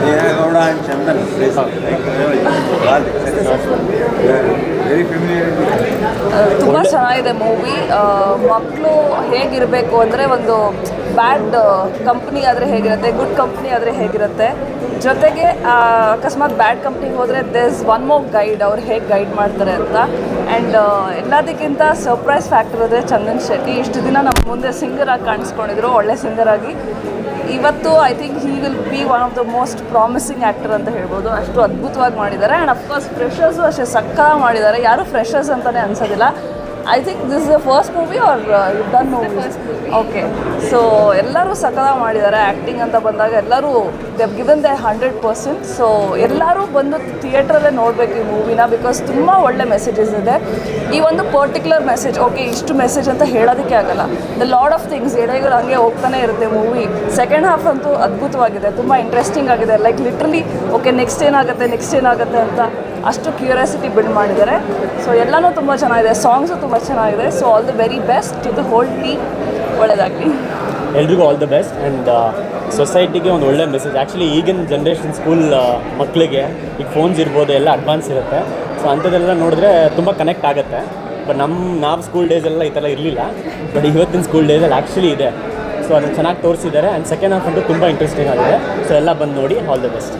Deve Gowda and Chandan very familiar. ತುಂಬ ಚೆನ್ನಾಗಿದೆ movie. ಮಕ್ಕಳು ಹೇಗಿರಬೇಕು ಅಂದರೆ ಒಂದು ಬ್ಯಾಡ್ ಕಂಪ್ನಿ ಆದರೆ ಹೇಗಿರುತ್ತೆ, ಗುಡ್ ಕಂಪ್ನಿ ಆದರೆ ಹೇಗಿರುತ್ತೆ, ಜೊತೆಗೆ ಅಕಸ್ಮಾತ್ ಬ್ಯಾಡ್ ಕಂಪ್ನಿಗೆ ಹೋದರೆ ದೇಸ್ ಒನ್ ಮೋರ್ ಗೈಡ್, ಅವ್ರು ಹೇಗೆ ಗೈಡ್ ಮಾಡ್ತಾರೆ ಅಂತ. ಆ್ಯಂಡ್ ಎಲ್ಲದಕ್ಕಿಂತ ಸರ್ಪ್ರೈಸ್ ಫ್ಯಾಕ್ಟರ್ ಅಂದರೆ ಚಂದನ್ ಶೆಟ್ಟಿ ಇಷ್ಟು ದಿನ ನಮ್ಮ ಮುಂದೆ ಸಿಂಗರಾಗಿ ಕಾಣಿಸ್ಕೊಂಡಿದ್ರು, ಒಳ್ಳೆ ಸಿಂಗರಾಗಿ. ಇವತ್ತು I think he will be one of the most promising actor ಅಂತ ಹೇಳ್ಬೋದು. ಅಷ್ಟು ಅದ್ಭುತವಾಗಿ ಮಾಡಿದ್ದಾರೆ. ಆ್ಯಂಡ್ ಅಫ್ಕೋರ್ಸ್ ಫ್ರೆಷರ್ಸು ಅಷ್ಟೇ ಸಕ್ಕತ್ತಾಗಿ ಮಾಡಿದ್ದಾರೆ. ಯಾರೂ ಫ್ರೆಷರ್ಸ್ ಅಂತಲೇ ಅನ್ಸೋದಿಲ್ಲ. I think this is the first movie are you done movie? Okay, so ಎಲ್ಲರೂ ಸಕ್ಕತ್ತಾಗಿ ಮಾಡಿದ್ದಾರೆ. ಆ್ಯಕ್ಟಿಂಗ್ ಅಂತ ಬಂದಾಗ ಎಲ್ಲರೂ ದೆ ಗಿವನ್ ದೆ 100%. ಸೊ ಎಲ್ಲರೂ ಬಂದು ಥಿಯೇಟ್ರಲ್ಲೇ ನೋಡಬೇಕು ಈ ಮೂವಿನ, ಬಿಕಾಸ್ ತುಂಬ ಒಳ್ಳೆ ಮೆಸೇಜಸ್ ಇದೆ. ಈ ಒಂದು ಪರ್ಟಿಕ್ಯುಲರ್ ಮೆಸೇಜ್ ಓಕೆ ಇಷ್ಟು ಮೆಸೇಜ್ ಅಂತ ಹೇಳೋದಕ್ಕೆ ಆಗಲ್ಲ. ದ ಲಾಡ್ ಆಫ್ ಥಿಂಗ್ಸ್ ಎಡೆಗಳು ಹಂಗೆ ಹೋಗ್ತಾನೆ ಇರುತ್ತೆ ಮೂವಿ. ಸೆಕೆಂಡ್ ಹಾಫ್ ಅಂತೂ ಅದ್ಭುತವಾಗಿದೆ, ತುಂಬ ಇಂಟ್ರೆಸ್ಟಿಂಗ್ ಆಗಿದೆ. ಲೈಕ್ ಲಿಟ್ರಲಿ ಓಕೆ ನೆಕ್ಸ್ಟ್ ಏನಾಗುತ್ತೆ ಅಂತ ಅಷ್ಟು ಕ್ಯೂರಿಯಾಸಿಟಿ ಬಿಲ್ಡ್ ಮಾಡಿದ್ದಾರೆ. ಸೊ ಎಲ್ಲನೂ ತುಂಬ ಚೆನ್ನಾಗಿದೆ, ಸಾಂಗ್ಸು ತುಂಬ ಚೆನ್ನಾಗಿದೆ. So all the very best to the whole team. ಒಳ್ಳೆಯದಾಗಲಿ ಎಲ್ರಿಗೂ. All the best. ಆ್ಯಂಡ್ ಸೊಸೈಟಿಗೆ ಒಂದು ಒಳ್ಳೆ ಮೆಸೇಜ್. ಆ್ಯಕ್ಚುಲಿ ಈಗಿನ ಜನ್ರೇಷನ್ ಸ್ಕೂಲ್ ಮಕ್ಕಳಿಗೆ ಈಗ ಫೋನ್ಸ್ ಇರ್ಬೋದು, ಎಲ್ಲ ಅಡ್ವಾನ್ಸ್ ಇರುತ್ತೆ. ಸೊ ಅಂಥದ್ದೆಲ್ಲ ನೋಡಿದ್ರೆ ತುಂಬ ಕನೆಕ್ಟ್ ಆಗುತ್ತೆ. ಬಟ್ ನಾವು ಸ್ಕೂಲ್ ಡೇಸೆಲ್ಲ ಈ ಥರ ಇರಲಿಲ್ಲ. ಬಟ್ ಇವತ್ತಿನ ಸ್ಕೂಲ್ ಡೇಸಲ್ಲಿ ಆ್ಯಕ್ಚುಲಿ ಇದೆ. ಸೊ ಅದನ್ನು ಚೆನ್ನಾಗಿ ತೋರಿಸಿದ್ದಾರೆ. ಆ್ಯಂಡ್ ಸೆಕೆಂಡ್ ಹಾಫ್ ಅಂತೂ ತುಂಬ ಇಂಟ್ರೆಸ್ಟಿಂಗ್ ಆಗಿದೆ. ಸೊ ಎಲ್ಲ ಬಂದು ನೋಡಿ. All the best.